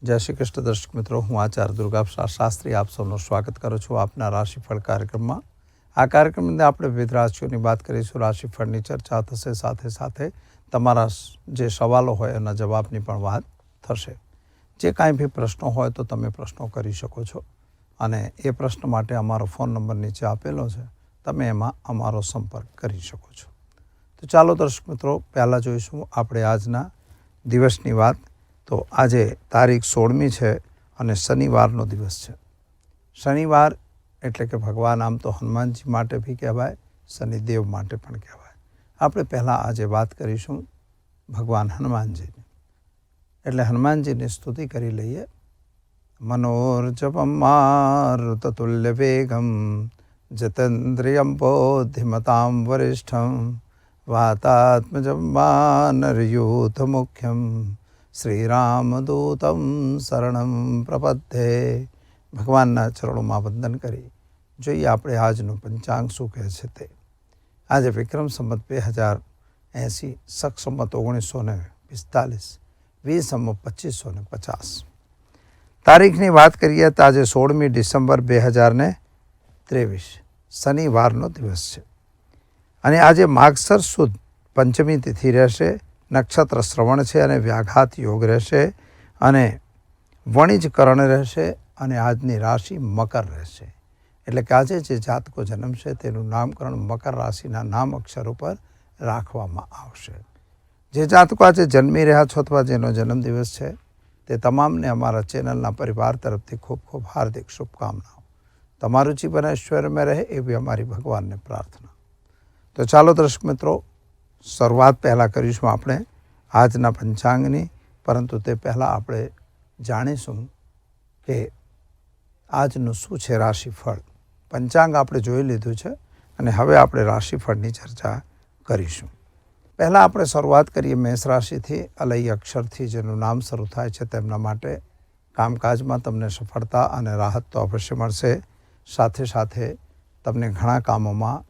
જય શ્રી કૃષ્ણ દર્શક મિત્રો, હું આચાર્ય દુર્ગાપ્રસાદ શાસ્ત્રી આપ સૌનું સ્વાગત કરું છું આપના રાશિફળ કાર્યક્રમમાં. આ કાર્યક્રમની અંદર આપણે વિવિધ રાશિઓની વાત કરીશું, રાશિફળની ચર્ચા થશે, સાથે સાથે તમારા જે સવાલો હોય એના જવાબની પણ વાત થશે. જે કાંઈ બી પ્રશ્નો હોય તો તમે પ્રશ્નો કરી શકો છો અને એ પ્રશ્ન માટે અમારો ફોન નંબર નીચે આપેલો છે, તમે એમાં અમારો સંપર્ક કરી શકો છો. તો ચાલો દર્શક મિત્રો, પહેલાં જોઈશું આપણે આજના દિવસની વાત. તો આજે તારીખ 16મી છે અને શનિવારનો દિવસ છે. શનિવાર એટલે કે ભગવાન આમ તો હનુમાનજી માટે બી કહેવાય, શનિદેવ માટે પણ કહેવાય. આપણે પહેલાં આજે વાત કરીશું ભગવાન હનુમાનજીની, એટલે હનુમાનજીની સ્તુતિ કરી લઈએ. મનોર્જવમ મારુતતુલ્ય વેગમ જતેન્દ્રિયમ બોધિમતામ વરિષ્ઠમ વાતાત્મજમ વાનરયુથ મુખ્યમ શ્રીરામદૂતમ શરણમ પ્રપદ્યે. ભગવાનના ચરણોમાં વંદન કરી જોઈએ આપણે આજનું પંચાંગ શું કહે છે તે. આજે વિક્રમ સંમત 2080, શક સંમત 1945, વી સંમત 2550. તારીખની વાત કરીએ તો આજે 16મી ડિસેમ્બર 2023 શનિવારનો દિવસ છે અને આજે માગસર સુદ પંચમી તિથિ રહેશે. નક્ષત્ર શ્રવણ છે અને વ્યાઘાત યોગ રહેશે અને વણિજ કરણ રહેશે અને આજની રાશિ મકર રહેશે. એટલે કે આજે જે જાતકો જન્મશે તેનું નામકરણ મકર રાશિના નામ અક્ષર ઉપર રાખવામાં આવશે. જે જાતકો આજે જન્મી રહ્યા છો અથવા જેનો જન્મદિવસ છે તે તમામને અમારા ચેનલના પરિવાર તરફથી ખૂબ ખૂબ હાર્દિક શુભકામનાઓ. તમારું જીવન ઐશ્વર્યમય રહે એવી અમારી ભગવાનને પ્રાર્થના. તો ચાલો દર્શક મિત્રો, શરૂઆત પહેલાં કરીશું આપણે આજના પંચાંગની, પરંતુ તે પહેલાં આપણે જાણીશું કે આજનું શું છે રાશિફળ. પંચાંગ આપણે જોઈ લીધું છે અને હવે આપણે રાશિફળની ચર્ચા કરીશું. પહેલાં આપણે શરૂઆત કરીએ મેષ રાશિથી. અલય અક્ષરથી જેનું નામ શરૂ થાય છે તેમના માટે કામકાજમાં તમને સફળતા અને રાહત તો અવશ્ય મળશે. સાથે સાથે તમને ઘણા કામોમાં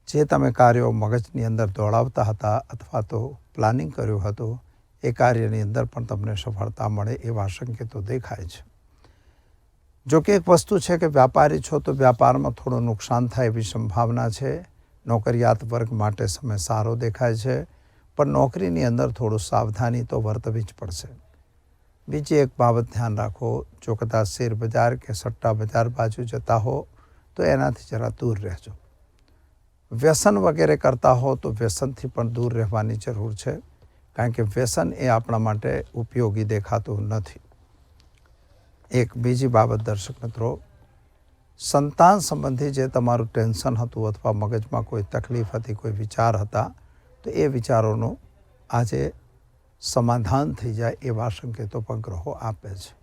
જે તમે કાર્યો મગજની અંદર દોડાવતા હતા અથવા તો પ્લાનિંગ કર્યું હતું એ કાર્યની અંદર પણ તમને સફળતા મળે એવા સંકેતો દેખાય છે. જો કે એક વસ્તુ છે કે વ્યાપારી છો તો વ્યાપારમાં થોડું નુકસાન થાય એવી સંભાવના છે. નોકરિયાત વર્ગ માટે સમય સારો દેખાય છે, પણ નોકરીની અંદર થોડું સાવધાની તો વર્તવી જ પડશે. બીજી એક બાબત ધ્યાન રાખો, જો કદાચ શેર બજાર કે સટ્ટા બજાર બાજુ જતા હો તો એનાથી જરા દૂર રહેજો. વ્યસન વગેરે કરતા હો તો વ્યસનથી પણ દૂર રહેવાની જરૂર છે, કારણ કે વ્યસન એ આપણા માટે ઉપયોગી દેખાતું નથી. એક બીજી બાબત દર્શક મિત્રો, સંતાન સંબંધી જે તમારું ટેન્શન હતું અથવા મગજમાં કોઈ તકલીફ હતી, કોઈ વિચાર હતા, તો એ વિચારોનું આજે સમાધાન થઈ જાય એવા સંકેતો પણ ગ્રહો આપે છે.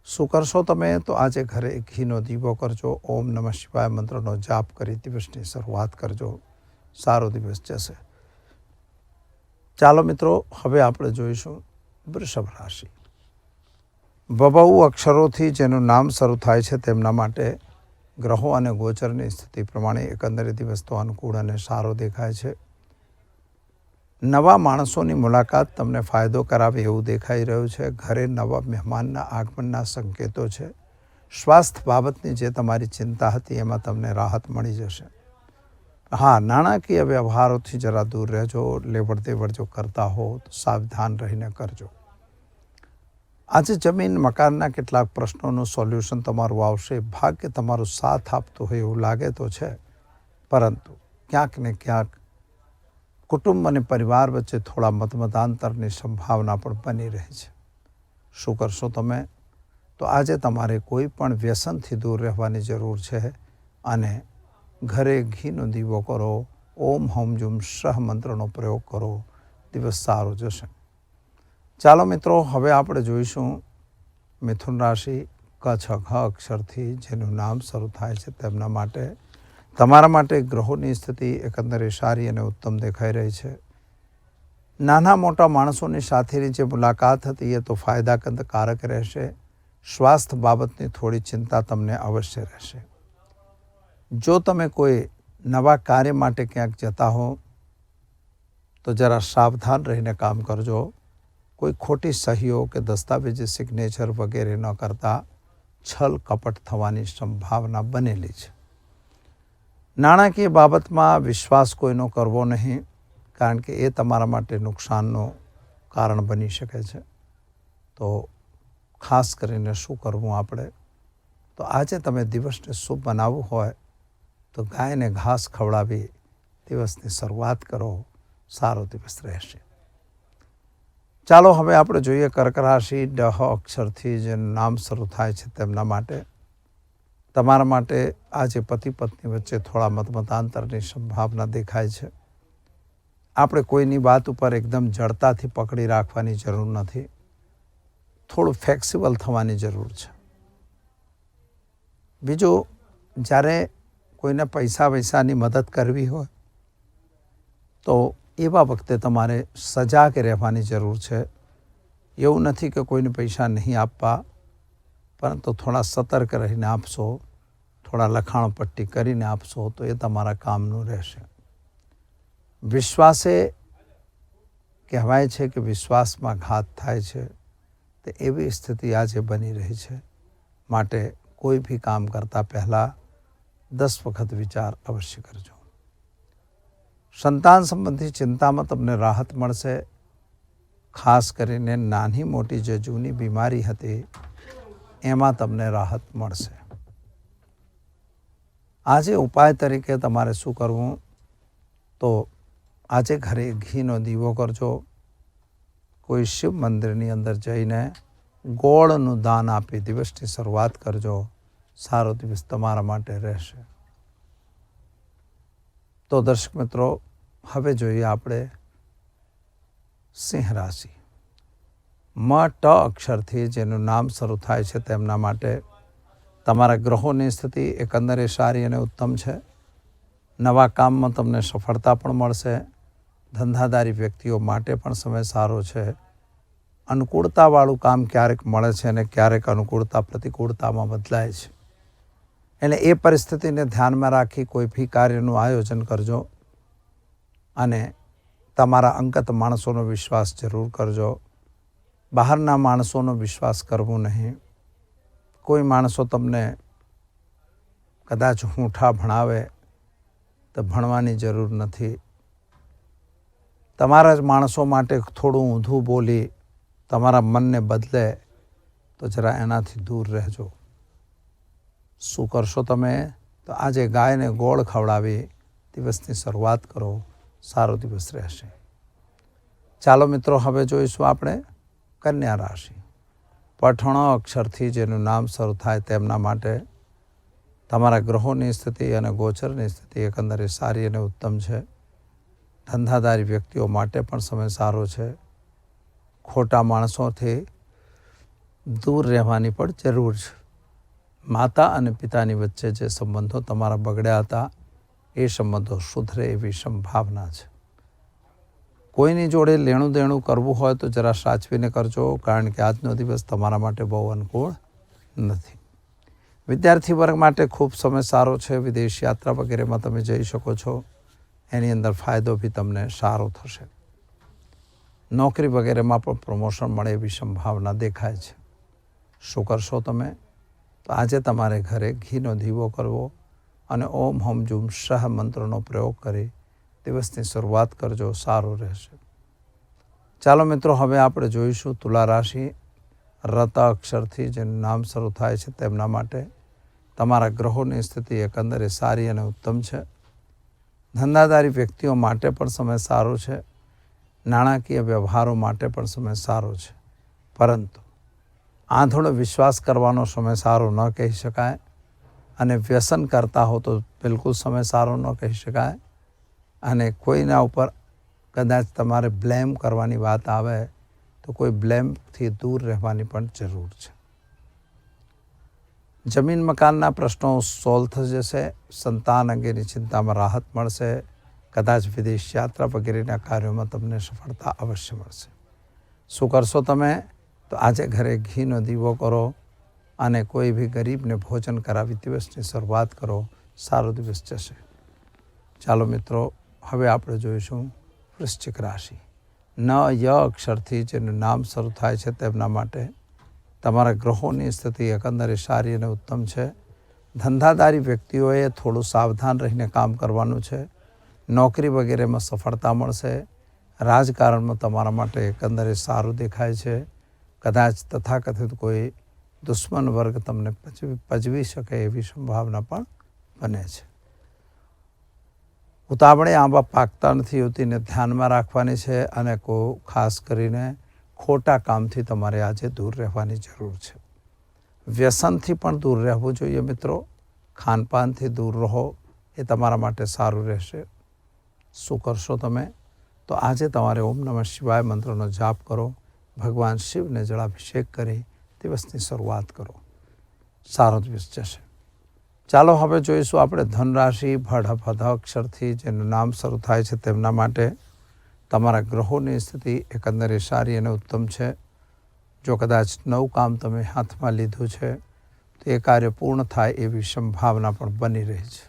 શું કરશો તમે? તો આજે ઘરે ઘીનો દીવો કરજો, ઓમ નમઃ શિવાય મંત્રનો જાપ કરી દિવસની શરૂઆત કરજો. સારો દિવસ જશે. ચાલો મિત્રો, હવે આપણે જોઈશું વૃષભ રાશિ. બહુ અક્ષરોથી જેનું નામ શરૂ થાય છે તેમના માટે ગ્રહો અને ગોચરની સ્થિતિ પ્રમાણે એકંદરે દિવસ તો અનુકૂળ અને સારો દેખાય છે. નવા માણસોની મુલાકાત તમને ફાયદો કરાવે એવું દેખાઈ રહ્યું છે. ઘરે નવા મહેમાનના આગમનના સંકેતો છે. સ્વાસ્થ્ય બાબતની જે તમારી ચિંતા હતી એમાં તમને રાહત મળી જશે. હા, નાણાકીય વ્યવહારોથી જરા દૂર રહેજો. લેવડ દેવડ જો કરતા હો તો સાવધાન રહીને કરજો. આજે જમીન મકાનના કેટલાક પ્રશ્નોનું સોલ્યુશન તમારું આવશે. ભાગ્ય તમારું સાથ આપતું હોય એવું લાગે તો છે, પરંતુ ક્યાંક ને ક્યાંક કુટુંબ અને પરિવાર વચ્ચે થોડા મતમતાંતરની સંભાવના પણ બની રહી છે. શું કરશો તમે? તો આજે તમારે કોઈ પણ વ્યસનથી દૂર રહેવાની જરૂર છે અને ઘરે ઘીનો દીવો કરો, ઓમ હમ જુમ સહ મંત્રનો પ્રયોગ કરો. દિવસ સારો જશે. ચાલો મિત્રો, હવે આપણે જોઈશું મિથુન રાશિ. કચ્છ ઘ અક્ષરથી જેનું નામ શરૂ થાય છે તેમના માટે તમારા માટે ગ્રહોની સ્થિતિ એકંદરે સારી અને ઉત્તમ દેખાઈ રહી છે. નાના મોટા માણસોની સાથેની જે મુલાકાત હતી એ તો ફાયદાકારક રહેશે. સ્વાસ્થ્ય બાબતની થોડી ચિંતા તમને અવશ્ય રહેશે. જો તમે કોઈ નવા કાર્ય માટે ક્યાંક જતા હો તો જરા સાવધાન રહીને કામ કરજો. કોઈ ખોટી સહીઓ કે દસ્તાવેજી સિગ્નેચર વગેરે ન કરતા છલ કપટ થવાની સંભાવના બનેલી છે. નાણાકીય બાબતમાં વિશ્વાસ કોઈનો કરવો નહીં, કારણ કે એ તમારા માટે નુકસાનનું કારણ બની શકે છે. તો ખાસ કરીને શું કરવું આપણે? તો આજે તમે દિવસને શુભ બનાવવું હોય તો ગાયને ઘાસ ખવડાવી દિવસની શરૂઆત કરો. સારો દિવસ રહેશે. ચાલો હવે આપણે જોઈએ કર્ક રાશિ. ડ અક્ષરથી જેનું નામ શરૂ થાય છે તેમના માટે. તમારા માટે આજે પતિ પત્ની વચ્ચે થોડા મતમતાંતરની સંભાવના દેખાય છે. આપણે કોઈની વાત ઉપર એકદમ જડતાથી પકડી રાખવાની જરૂર નથી. થોડું ફ્લેક્સિબલ થવાની જરૂર છે. બીજું, જ્યારે કોઈને પૈસાની મદદ કરવી હોય તો એવા વખતે તમારે સજાગ રહેવાની જરૂર છે. એવું નથી કે કોઈને પૈસા નહીં આપવા, પરંતુ થોડા સતર્ક રહીને આપશો, થોડા લખાણ પટ્ટી કરીને આપશો તો એ તમારા કામનું રહેશે. વિશ્વાસે કહેવાય છે કે વિશ્વાસમાં ઘાત થાય છે, તે એવી સ્થિતિ આજે બની રહી છે. માટે કોઈ બી કામ કરતાં પહેલાં 10 વખત વિચાર અવશ્ય કરજો. સંતાન સંબંધી ચિંતામાં તમને રાહત મળશે. ખાસ કરીને નાની મોટી જે જૂની બીમારી હતી એમાં તમને રાહત મળશે. આજે ઉપાય તરીકે તમારે શું કરવું? તો આજે ઘરે ઘીનો દીવો કરજો. કોઈ શિવ મંદિરની અંદર જઈને ગોળનું દાન આપી દિવસની શરૂઆત કરજો. સારો દિવસ તમારા માટે રહેશે. તો દર્શક મિત્રો, હવે જોઈએ આપણે સિંહ રાશિ. ટ અક્ષરથી જેનું નામ શરૂ થાય છે તેમના માટે તમારા ગ્રહોની સ્થિતિ એકંદરે સારી અને ઉત્તમ છે. નવા કામમાં તમને સફળતા પણ મળશે. ધંધાદારી વ્યક્તિઓ માટે પણ સમય સારો છે. અનુકૂળતાવાળું કામ ક્યારેક મળે છે અને ક્યારેક અનુકૂળતા પ્રતિકૂળતામાં બદલાય છે. એટલે એ પરિસ્થિતિને ધ્યાનમાં રાખી કોઈ બી કાર્યનું આયોજન કરજો અને તમારા અંગત માણસોનો વિશ્વાસ જરૂર કરજો. બહારના માણસોનો વિશ્વાસ કરવો નહીં. કોઈ માણસો તમને કદાચ હૂંઠા ભણાવે તો ભણવાની જરૂર નથી. તમારા જ માણસો માટે થોડું ઊંધું બોલી તમારા મનને બદલે તો જરા એનાથી દૂર રહેજો. શું કરશો તમે? તો આજે ગાયને ગોળ ખવડાવી દિવસની શરૂઆત કરો. સારો દિવસ રહેશે. ચાલો મિત્રો, હવે જોઈશું આપણે કન્યા રાશિ. પઠણ અક્ષરથી જેનું નામ શરૂ થાય તેમના માટે તમારા ગ્રહોની સ્થિતિ અને ગોચરની સ્થિતિ એકંદરે સારી અને ઉત્તમ છે. ધંધાદારી વ્યક્તિઓ માટે પણ સમય સારો છે. ખોટા માણસોથી દૂર રહેવાની પણ જરૂર છે. માતા અને પિતાની વચ્ચે જે સંબંધો તમારા બગડ્યા હતા એ સંબંધો સુધરે એવી સંભાવના છે. કોઈની જોડે લેણું દેણું કરવું હોય તો જરા સાચવીને કરજો, કારણ કે આજનો દિવસ તમારા માટે બહુ અનુકૂળ નથી. વિદ્યાર્થી વર્ગ માટે ખૂબ સમય સારો છે. વિદેશ યાત્રા વગેરેમાં તમે જઈ શકો છો. એની અંદર ફાયદો બી તમને સારો થશે. નોકરી વગેરેમાં પણ પ્રમોશન મળે એવી સંભાવના દેખાય છે. શું કરશો તમે? તો આજે તમારે ઘરે ઘીનો દીવો કરવો અને ઓમ હમ જુમ શાહ મંત્રનો પ્રયોગ કરી દિવસની શરૂઆત કરજો. સારું રહેશે. ચાલો મિત્રો, હવે આપણે જોઈશું તુલા રાશિ. રત અક્ષરથી જેનું નામ શરૂ થાય છે તેમના માટે તમારા ગ્રહોની સ્થિતિ એકંદરે સારી અને ઉત્તમ છે. ધંધાદારી વ્યક્તિઓ માટે પણ સમય સારો છે. નાણાકીય વ્યવહારો માટે પણ સમય સારો છે. પરંતુ આંધળો વિશ્વાસ કરવાનો સમય સારો ન કહી શકાય અને વ્યસન કરતા હો તો બિલકુલ સમય સારો ન કહી શકાય. અને કોઈના ઉપર કદાચ તમારે બ્લેમ કરવાની વાત આવે તો કોઈ બ્લેમથી દૂર રહેવાની પણ જરૂર છે. જમીન મકાનના પ્રશ્નો સોલ્વ થઈ જશે. સંતાન અંગેની ચિંતામાં રાહત મળશે. કદાચ વિદેશ યાત્રા વગેરેના કાર્યોમાં તમને સફળતા અવશ્ય મળશે. શું કરશો તમે? તો આજે ઘરે ઘીનો દીવો કરો અને કોઈ બી ગરીબને ભોજન કરાવી દિવસની શરૂઆત કરો. સારો દિવસ જશે. ચાલો મિત્રો, હવે આપણે જોઈશું વૃશ્ચિક રાશિ. ન ય અક્ષરથી જેનું નામ શરૂ થાય છે તેમના માટે તમારા ગ્રહોની સ્થિતિ એકંદરે સારી અને ઉત્તમ છે. ધંધાદારી વ્યક્તિઓએ થોડું સાવધાન રહીને કામ કરવાનું છે. નોકરી વગેરેમાં સફળતા મળશે. રાજકારણમાં તમારા માટે એકંદરે સારું દેખાય છે. કદાચ તથાકથિત કોઈ દુશ્મન વર્ગ તમને પજવી શકે એવી સંભાવના પણ બને છે. ઉતાવળે આંબા પાકતા નથી યુવતીને ધ્યાનમાં રાખવાની છે અને ખાસ કરીને ખોટા કામથી તમારે આજે દૂર રહેવાની જરૂર છે. વ્યસનથી પણ દૂર રહેવું જોઈએ મિત્રો. ખાનપાનથી દૂર રહો, એ તમારા માટે સારું રહેશે. શું કરશો તમે? તો આજે તમારે ઓમ નમઃ શિવાય મંત્રનો જાપ કરો. ભગવાન શિવને જળાભિષેક કરી દિવસની શરૂઆત કરો. સારો દિવસ જશે. ચાલો હવે જોઈશું આપણે ધનરાશિ ભડ અક્ષરથી જેનું નામ શરૂ થાય છે તેમના માટે તમારા ગ્રહોની સ્થિતિ એકંદરે સારી અને ઉત્તમ છે. જો કદાચ નવું કામ તમે હાથમાં લીધું છે તો એ કાર્ય પૂર્ણ થાય એવી સંભાવના પણ બની રહી છે.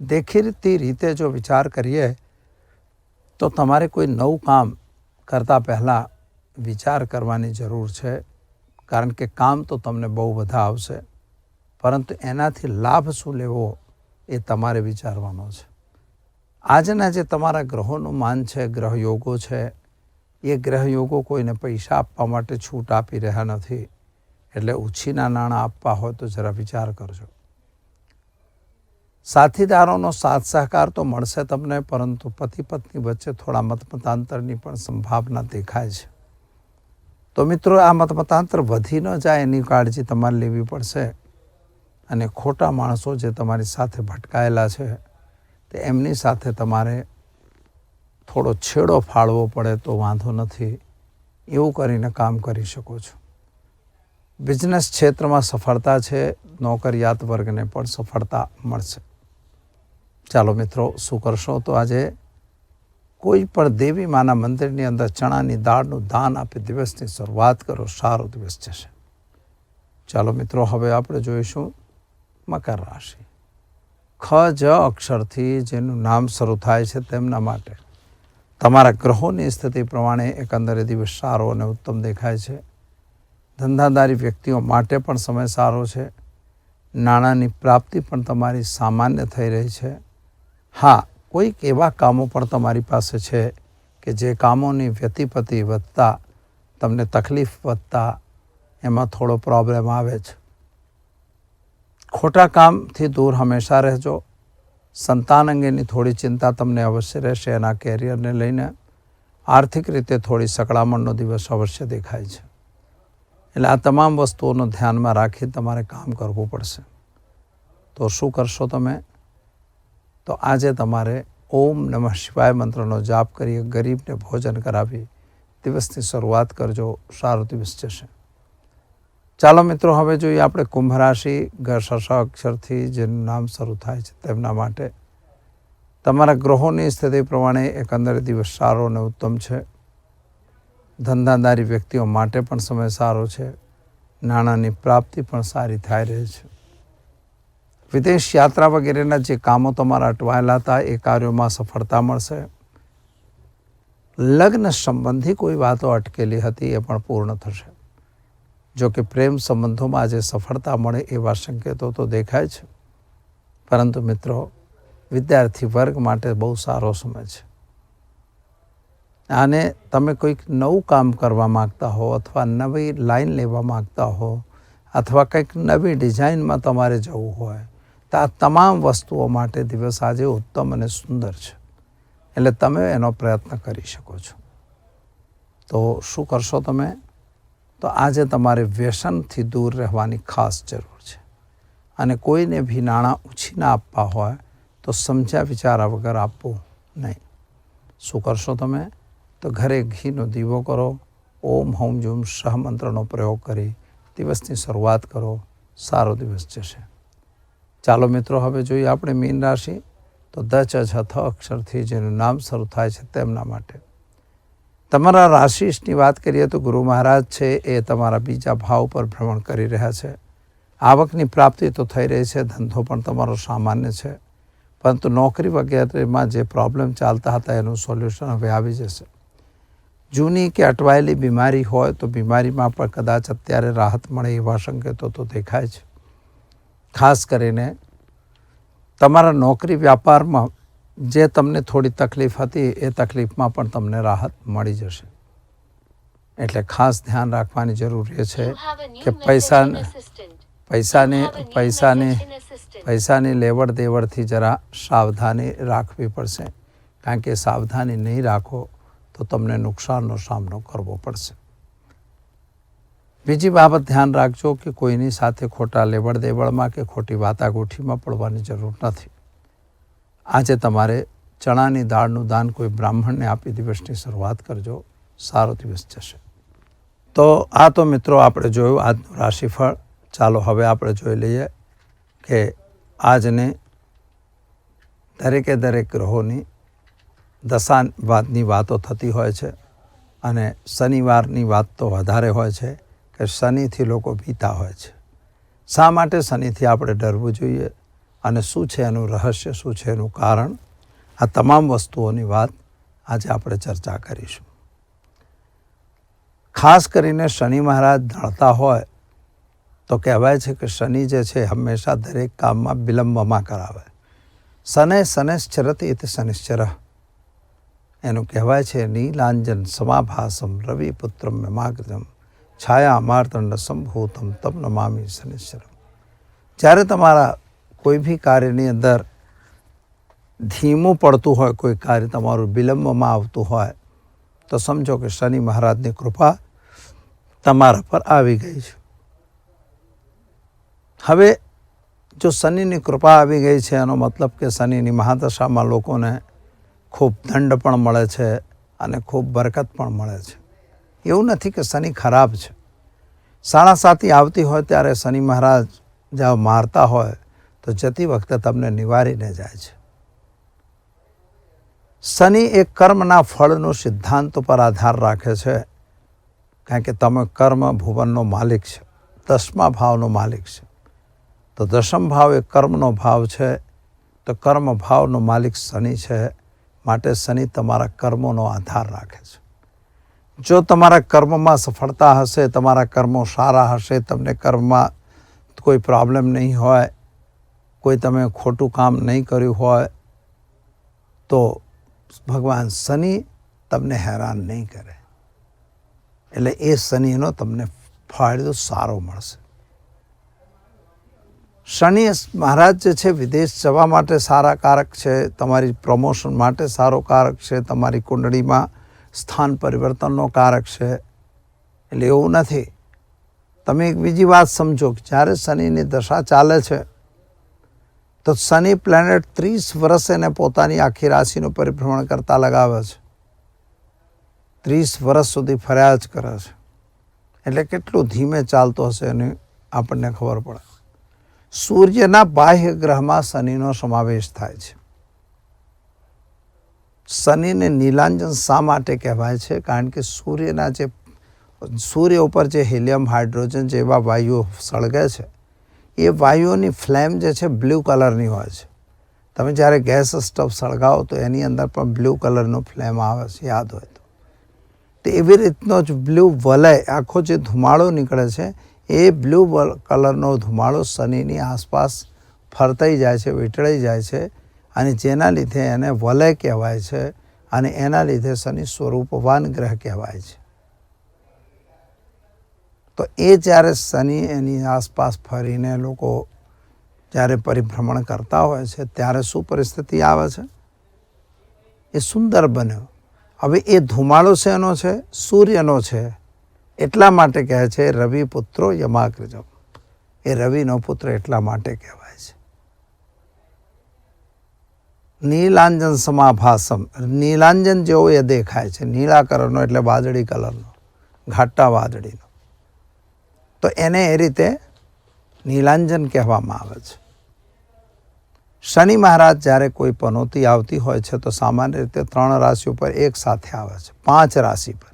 દેખીતી રીતે જો વિચાર કરીએ તો તમારે કોઈ નવું કામ કરતાં પહેલાં વિચાર કરવાની જરૂર છે. કારણ કે કામ તો તમને બહુ બધા આવશે, પરંતુ એનાથી લાભ શું લેવો એ તમારે વિચારવાનો છે. આજના જે તમારા ગ્રહોનું માન છે, ગ્રહયોગો છે, એ ગ્રહયોગો કોઈને પૈસા આપવા માટે છૂટ આપી રહ્યા નથી. એટલે ઉછીના નાણાં આપવા હોય તો જરા વિચાર કરજો. સાથીદારોનો સાથ સહકાર તો મળશે તમને, પરંતુ પતિ પત્ની વચ્ચે થોડા મતમતાંતરની પણ સંભાવના દેખાય છે. તો મિત્રો, આ મતમતાંતર વધી ન જાય એની કાળજી તમારે લેવી પડશે. અને ખોટા માણસો જે તમારી સાથે ભટકાયેલા છે તે એમની સાથે તમારે થોડો છેડો ફાળવો પડે તો વાંધો નથી. એવું કરીને કામ કરી શકો છો. બિઝનેસ ક્ષેત્રમાં સફળતા છે. નોકરિયાત વર્ગને પણ સફળતા મળશે. ચાલો મિત્રો, શું કરશો? તો આજે કોઈ પણ દેવી માના મંદિરની અંદર ચણાની દાળનું દાન આપી દિવસની શરૂઆત કરો. સારો દિવસ જશે. ચાલો મિત્રો, હવે આપણે જોઈશું મકર રાશિ. ખ જ અક્ષરથી જેનું નામ શરૂ થાય છે તેમના માટે તમારા ગ્રહોની સ્થિતિ પ્રમાણે એકંદરે દિવસ સારો અને ઉત્તમ દેખાય છે. ધંધાદારી વ્યક્તિઓ માટે પણ સમય સારો છે. નાણાંની પ્રાપ્તિ પણ તમારી સામાન્ય થઈ રહી છે. હા, કોઈક એવા કામો પણ તમારી પાસે છે કે જે કામોની વ્યતિપતિ વધતા, તમને તકલીફ વધતા એમાં થોડો પ્રોબ્લેમ આવે છે. ખોટા કામથી દૂર હંમેશા રહેજો. સંતાન અંગેની થોડી ચિંતા તમને અવશ્ય રહેશે. એના કેરિયરને લઈને આર્થિક રીતે થોડી સકળામણનો દિવસ અવશ્ય દેખાય છે. એટલે આ તમામ વસ્તુઓનો ધ્યાનમાં રાખી તમારે કામ કરવું પડશે. તો શું કરશો તમે? તો આજે તમારે ઓમ નમઃ શિવાય મંત્રનો જાપ કરી ગરીબને ભોજન કરાવી દિવસની શરૂઆત કરજો. સારો દિવસ જશે. ચાલો મિત્રો, હવે જોઈએ આપણે કુંભ રાશિ. શ અક્ષરથી જેનું નામ શરૂ થાય છે તેમના માટે તમારા ગ્રહોની સ્થિતિ પ્રમાણે એકંદરે દિવસ સારો અને ઉત્તમ છે. ધંધાદારી વ્યક્તિઓ માટે પણ સમય સારો છે. નાણાંની પ્રાપ્તિ પણ સારી થઈ રહી છે. વિદેશ યાત્રા વગેરેના જે કામો તમારા અટવાયેલા હતા એ કાર્યોમાં સફળતા મળશે. લગ્ન સંબંધી કોઈ વાતો અટકેલી હતી એ પણ પૂર્ણ થશે. જો કે પ્રેમ સંબંધોમાં આજે સફળતા મળે એવા સંકેતો તો દેખાય છે, પરંતુ મિત્રો, વિદ્યાર્થી વર્ગ માટે બહુ સારો સમય છે. અને તમે કોઈક નવું કામ કરવા માગતા હો, અથવા નવી લાઈન લેવા માગતા હો, અથવા કંઈક નવી ડિઝાઇનમાં તમારે જવું હોય, તો આ તમામ વસ્તુઓ માટે દિવસ આજે ઉત્તમ અને સુંદર છે. એટલે તમે એનો પ્રયત્ન કરી શકો છો. તો શું કરશો તમે? તો આજે તમારે વ્યસનથી દૂર રહેવાની ખાસ જરૂર છે. અને કોઈને બી નાણાં ઉછીના આપવા હોય તો સમજ્યા વિચારા વગર આપવું નહીં. શું કરશો તમે? તો ઘરે ઘીનો દીવો કરો. ઓમ હૌમ જુમ સહ મંત્રનો પ્રયોગ કરી દિવસની શરૂઆત કરો. સારો દિવસ જશે. ચાલો મિત્રો, હવે જોઈએ આપણે મીન રાશિ. તો દ ચ છ થ અક્ષરથી જેનું નામ શરૂ થાય છે તેમના માટે તમારા રાશિની વાત કરીએ તો ગુરુ મહારાજ છે એ તમારા બીજા ભાવ પર ભ્રમણ કરી રહ્યા છે. આવકની પ્રાપ્તિ તો થઈ રહી છે. ધંધો પણ તમારો સામાન્ય છે, પરંતુ નોકરી વગેરેમાં જે પ્રોબ્લેમ ચાલતા હતા એનું સોલ્યુશન હવે આવી જશે. જૂની કે અટવાયેલી બીમારી હોય તો બીમારીમાં પણ કદાચ અત્યારે રાહત મળે એવા સંકેતો તો દેખાય છે. ખાસ કરીને તમારા નોકરી વ્યાપારમાં જે તમને થોડી તકલીફ હતી એ તકલીફમાં પણ તમને રાહત મળી જશે. એટલે ખાસ ધ્યાન રાખવાની જરૂર એ છે કે પૈસાની લેવડ દેવડથી જરા સાવધાની રાખવી પડશે. કારણ કે સાવધાની નહીં રાખો તો તમને નુકસાનનો સામનો કરવો પડશે. બીજી બાબત ધ્યાન રાખજો કે કોઈની સાથે ખોટા લેવડ દેવડમાં કે ખોટી વાતાગોઠીમાં પડવાની જરૂર નથી. આજે તમારે ચણાની દાળનું દાન કોઈ બ્રાહ્મણને આપી દિવસની શરૂઆત કરજો. સારો દિવસ જશે. તો આ તો મિત્રો આપણે જોયું આજનું રાશિફળ. ચાલો હવે આપણે જોઈ લઈએ કે આજને દરેક ગ્રહોની દશાની વાતો થતી હોય છે અને શનિવારની વાત તો વધારે હોય છે કે શનિથી લોકો ભીતા હોય છે. શા માટે શનિથી આપણે ડરવું જોઈએ અને શું છે એનું રહસ્ય, શું છે એનું કારણ, આ તમામ વસ્તુઓની વાત આજે આપણે ચર્ચા કરીશું. ખાસ કરીને શનિ મહારાજ ઢળતા હોય તો કહેવાય છે કે શનિ જે છે હંમેશા દરેક કામમાં વિલંબમાં કરાવે. શનૈશ્ચરતિ ઇતિ શનિશ્ચરઃ એનું કહેવાય છે નીલાંજન સમાભાસમ રવિપુત્રમ મેમાગ્રજમ છાયા માર્તંડ સંભૂતમ તમ નમામિ શનિશ્ચરમ. જ્યારે તમારા કોઈ બી કાર્યની અંદર ધીમું પડતું હોય, કોઈ કાર્ય તમારું વિલંબમાં આવતું હોય તો સમજો કે શનિ મહારાજની કૃપા તમારા પર આવી ગઈ છે. હવે જો શનિની કૃપા આવી ગઈ છે એનો મતલબ કે શનિની મહાદશામાં લોકોને ખૂબ દંડ પણ મળે છે અને ખૂબ બરકત પણ મળે છે. એવું નથી કે શનિ ખરાબ છે. સાડાસાતી આવતી હોય ત્યારે શનિ મહારાજ જ્યાં મારતા હોય તો જતી વખતે તમને નિવારીને જાય છે. શનિ એક કર્મના ફળનો સિદ્ધાંત પર આધાર રાખે છે. કારણ કે તમે કર્મ ભુવનનો માલિક છે, 10મા ભાવનો માલિક છે. તો 10મ ભાવ એ કર્મનો ભાવ છે. તો કર્મ ભાવનો માલિક શનિ છે. માટે શનિ તમારા કર્મોનો આધાર રાખે છે. જો તમારા કર્મમાં સફળતા હશે, તમારા કર્મો સારા હશે, તમને કર્મમાં કોઈ પ્રોબ્લેમ નહીં હોય, કોઈ તમે ખોટું કામ નહીં કર્યું હોય તો ભગવાન શનિ તમને હેરાન નહીં કરે. એટલે એ શનિનો તમને ફાયદો સારો મળશે. શનિ મહારાજ જે છે વિદેશ જવા માટે સારા કારક છે, તમારી પ્રમોશન માટે સારો કારક છે, તમારી કુંડળીમાં સ્થાન પરિવર્તનનો કારક છે. એટલે એવું નથી. તમે એક બીજી વાત સમજો કે જ્યારે શનિની દશા ચાલે છે તો શનિ પ્લેનેટ 30 વર્ષ એને પોતાની આખી રાશિનું પરિભ્રમણ કરતા લગાવે છે. 30 વર્ષ સુધી ફર્યા જ કરે છે. એટલે કેટલું ધીમે ચાલતો હશે એની આપણને ખબર પડે. સૂર્યના બાહ્ય ગ્રહમાં શનિનો સમાવેશ થાય છે. શનિને નીલાંજન શા માટે કહેવાય છે? કારણ કે સૂર્ય ઉપર જે હિલિયમ, હાઇડ્રોજન જેવા વાયુઓ સળગે છે એ વાયુઓની ફ્લેમ જે છે બ્લુ કલરની હોય છે. તમે જ્યારે ગેસ સ્ટવ સળગાવો તો એની અંદર પણ બ્લુ કલરનો ફ્લેમ આવે છે, યાદ હોય તો એવી રીતનો જ બ્લુ વલય, આખો જે ધુમાડો નીકળે છે એ બ્લુ કલરનો ધુમાડો શનિની આસપાસ ફરતાઈ જાય છે, વીંટળાઈ જાય છે અને જેના લીધે એને વલય કહેવાય છે અને એના લીધે શનિ સ્વરૂપવાન ગ્રહ કહેવાય છે. તો એ જ્યારે શનિ એની આસપાસ ફરીને લોકો જ્યારે પરિભ્રમણ કરતા હોય છે ત્યારે શું પરિસ્થિતિ આવે છે? એ સુંદર બન્યો. હવે એ ધુમાડો શેનો છે? સૂર્યનો છે. એટલા માટે કહે છે રવિ પુત્રો યમાગ્રજમ. એ રવિનો પુત્ર એટલા માટે કહેવાય છે. નીલાંજન સમાભાસમ, નીલાંજન જેવો એ દેખાય છે. નીળા કલરનો એટલે વાદળી કલરનો, ઘાટા વાદળીનો. તો એને એ રીતે નીલાંજન કહેવામાં આવે છે. શનિ મહારાજ જ્યારે કોઈ પનોતી આવતી હોય છે તો સામાન્ય રીતે 3 રાશિઓ પર એક સાથે આવે છે. 5 રાશિ પર.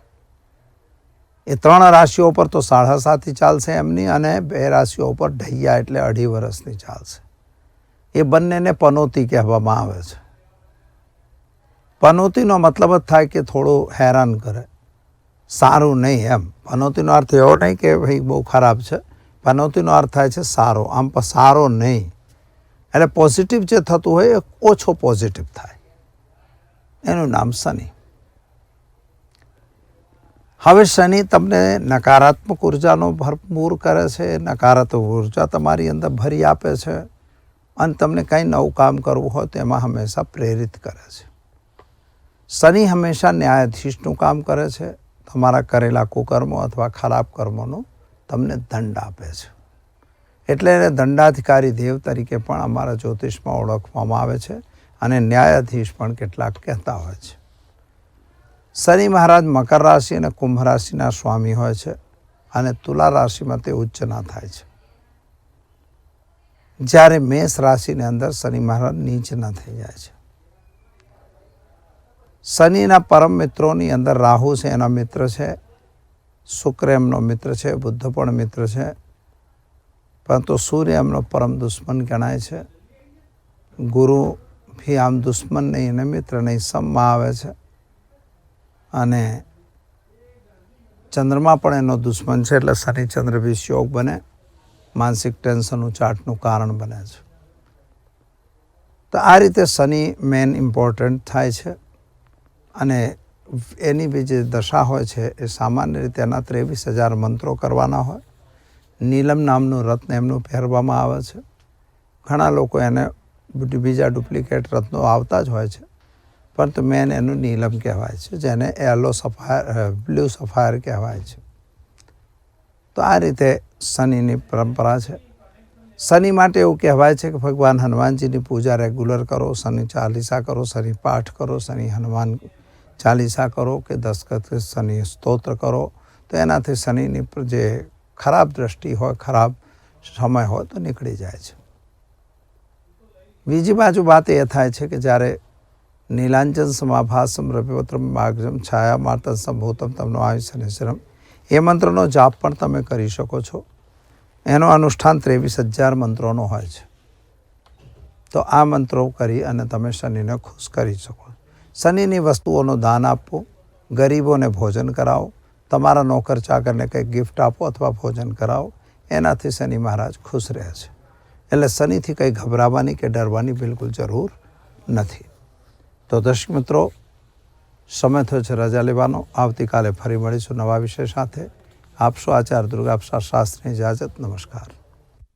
એ 3 રાશિઓ પર તો 7.5 ચાલશે એમની અને 2 રાશિઓ પર ઢૈયા એટલે 2.5 વર્ષની ચાલશે. એ બંનેને પનોતી કહેવામાં આવે છે. પનોતીનો મતલબ જ થાય કે થોડું હેરાન કરે. સારું નહીં એમ. પનોતીનો અર્થ એવો નહીં કે ભાઈ બહુ ખરાબ છે. પનોતીનો અર્થ થાય છે સારો. આમ સારો નહીં એટલે પોઝિટિવ જે થતું હોય એ ઓછો પોઝિટિવ થાય, એનું નામ શનિ. હવે શનિ તમને નકારાત્મક ઉર્જાનો ભરપૂર કરે છે, નકારાત્મક ઉર્જા તમારી અંદર ભરી આપે છે અને તમને કંઈ નવું કામ કરવું હોય તેમાં હંમેશા પ્રેરિત કરે છે. શનિ હંમેશા ન્યાયાધીશનું કામ કરે છે. તમારા કરેલા કુકર્મો અથવા ખરાબ કર્મોનો તમને દંડ આપે છે. એટલે એને દંડાધિકારી દેવ તરીકે પણ અમારા જ્યોતિષમાં ઓળખવામાં આવે છે અને ન્યાયાધીશ પણ કેટલાક કહેતા હોય છે. શનિ મહારાજ મકર રાશિ અને કુંભ રાશિના સ્વામી હોય છે અને તુલા રાશિમાં તે ઉચ્ચના થાય છે, જ્યારે મેષ રાશિની અંદર શનિ મહારાજ નીચના થઈ જાય છે. શનિના પરમ મિત્રોની અંદર રાહુ છે, એના મિત્ર છે, શુક્ર એમનો મિત્ર છે, બુદ્ધ પણ મિત્ર છે, પરંતુ સૂર્ય એમનો પરમ દુશ્મન ગણાય છે. ગુરુ ભી આમ દુશ્મન નહીં અને મિત્ર નહીં, સમમાં આવે છે. અને ચંદ્રમા પણ એનો દુશ્મન છે, એટલે શનિ ચંદ્ર વિષ યોગ બને, માનસિક ટેન્શન ઉચાટનું કારણ બને છે. તો આ રીતે શનિ મેન ઇમ્પોર્ટન્ટ થાય છે અને એની બી જે દશા હોય છે એ સામાન્ય રીતે એના 23,000 મંત્રો કરવાના હોય. નીલમ નામનું રત્ન એમનું પહેરવામાં આવે છે. ઘણા લોકો એને બીજા ડુપ્લિકેટ રત્નો આવતા જ હોય છે, પરંતુ મેન એનું નીલમ કહેવાય છે, જેને યલો સફાયર, બ્લુ સફાયર કહેવાય છે. તો આ રીતે શનિની પરંપરા છે. શનિ માટે એવું કહેવાય છે કે ભગવાન હનુમાનજીની પૂજા રેગ્યુલર કરો, શનિ ચાલીસા કરો, શનિ પાઠ કરો, શનિ હનુમાન ચાલીસા કરો કે 10 શનિ સ્તોત્ર કરો. તો એનાથી શનિની જે ખરાબ દ્રષ્ટિ હોય, ખરાબ સમય હોય તો નીકળી જાય છે. બીજી બાજુ વાત એ થાય છે કે જ્યારે નીલાંજન સમાભાસમ રવિપત્રમ માર્ગજમ છાયા માર્તન સંભૂતમ તમનો આયુષ્યનિશ્રમ, એ મંત્રનો જાપ પણ તમે કરી શકો છો. એનો અનુષ્ઠાન 23,000 મંત્રોનો હોય છે. તો આ મંત્રો કરી અને તમે શનિને ખુશ કરી શકો. શનિની વસ્તુઓનું દાન આપવું, ગરીબોને ભોજન કરાવો, તમારા નોકર ચાકરને કંઈક ગિફ્ટ આપો અથવા ભોજન કરાવો. એનાથી શનિ મહારાજ ખુશ રહે છે. એટલે શનિથી કંઈ ગભરાવાની કે ડરવાની બિલકુલ જરૂર નથી. તો દર્શક મિત્રો, સમય થયો છે રજા લેવાનો. આવતીકાલે ફરી મળીશું નવા વિષય સાથે. આપશો આચાર્ય દુર્ગાપ્રસાદ શાસ્ત્રીની ઇજાજત. નમસ્કાર.